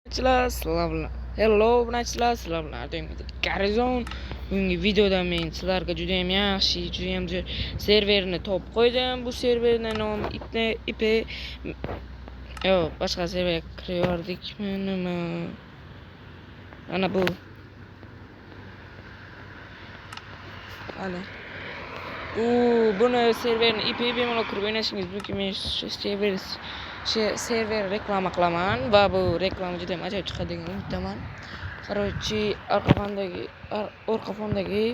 Hello, bunachilar, sizlar bilan Garizon. Bugungi videoda men sizlarga juda ham yaxshi, juda ham serverni topib qo'ydim. Bu serverning nomi IP. Yo'q, boshqa serverga kiryordikmi nima? Ana bu. Ana. Buni serverni IP bemalol kirib o'ynashingiz mumkin. Men server reklama qilaman va bu reklama juda ham ajoyib chiqadi degan umiddaman. Короче, orqa fondagi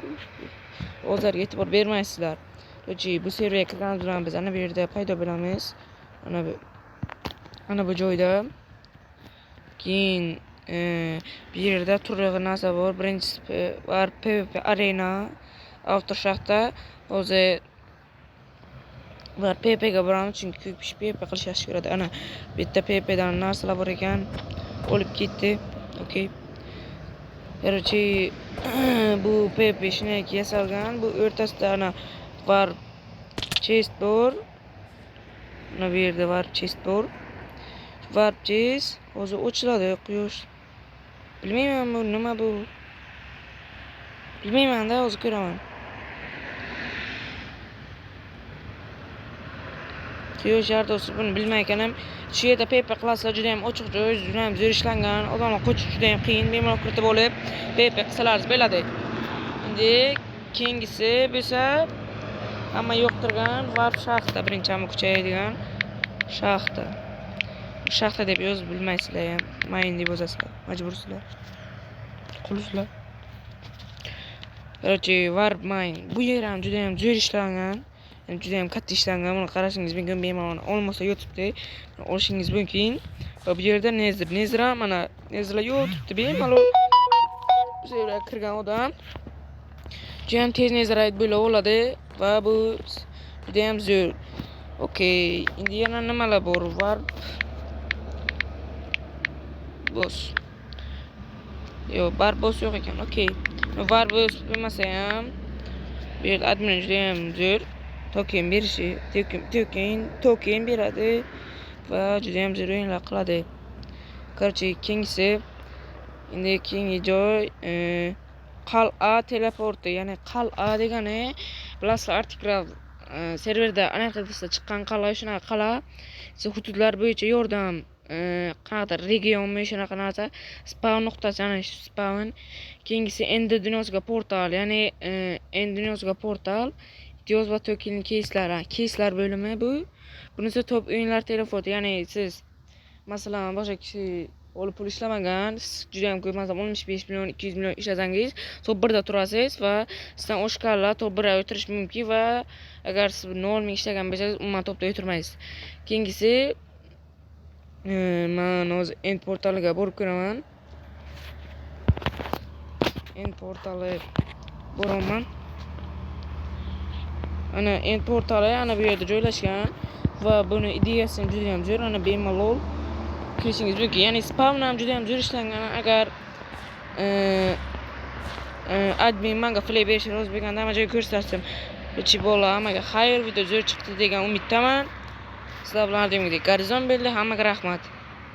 o'zlariga e'tibor bermaysizlar. Короче, bu serverga kirganimiz bilan biz ana bu yerda paydo bo'lamiz. Ana bu joyda. Keyin bu yerda turli narsa bor. Birinchisi var PvP Arena, Aftershockda o'zi var PvPga boramiz chunki ko'p kishi PvP qilish yaxshi ko'radi. Ana bu yerda PvPdan narsalar bor ekan. Olib ketdi. Okey. Короче, bu PvP shunday yasalgan. Bu o'rtasida ana var chest bor. Mana bu yerda var chest bor. Var chest hozir ochiladi quyosh. Bilmayman bu nima bu. Bilmayman-da, hozir ko'raman. Quyosh yardosi buni bilmaykanim. Shu yerda PvP qilasizlar, juda ham ochiq joy, juda ham zo'r ishlangan. Odamlar qochish juda ham qiyin, bemalol kiritib olib PvP qilsalaringiz bo'ladi. Endi keyingisi bo'lsa hamma yoqtirgan Warp shaxta, birinchi hamma kuchayadigan shaxta. Shaxta deb yozib bilmaysizlar ham, main deb yozasizlar, majbursizlar. Qulusizlar. Короче, Warp main. Bu yer ham juda ham zo'r ishlangan. Juda ham katta ishlangan. Buni qarashingiz mumkin, bemalol olmasa YouTube'da olishingiz mumkin. Va bu yerda Nether ham mana Netherlar YouTube'da bemalol bu yerga kirgan odam juda ham tez Netherite bo'lib oladi va bu juda ham zo'r. Okey, endi yana nimalar bor? Warp boss. Yo'q, Warp boss yo'q ekan. Okey. Warp boss bo'lmasa ham bu yerda admin juda ham zo'r. Token berishi, token beradi va juda ham zo'r o'yinlar qiladi. Короче, keyingisi endi keyingi joy qal'a teleporti, ya'ni qal'a degani bilasizlar, Articraft serverda anaqada chiqqan qal'a, shunaqa qal'a. Hududlar bo'yicha yordam qanaqadir regionmi shunaqa narsa spawn nuqtasi, ana shu spawn. Keyingisi endi dunyosiga portal, ya'ni endi dunyosiga portal. Diyoz va token keyslar bölümü bu. Bunisi top o'yinlar telefon, ya'ni siz masalan boshqa kishi olib pul ishlamagan, juda ham ko'p, masalan 15 million, 200 million ishlasangiz, top 1da turasiz va sizdan oshkanlar top 1ga o'tirish mumkin va agar siz 0 ming ishlagan bo'lsangiz, umuman topda o'tirmaysiz. Keyingisi men hozir end portaliga borib ko'raman. End portali boraman. Ana end portali ana bu yerda joylashgan va buni ideyasi juda ham zo'r. Ana bemalol kirishingiz mumkin. Ya'ni spawn ham juda ham zo'r ishlangan. Agar admin menga play berishni rozi bo'lganda hamma joyga ko'rsatsam, bichi bola hammaga xayr, video zo'r chiqdi degan umiddaman. Sizlar bilan Garizon bo'ldi. Hammaga rahmat.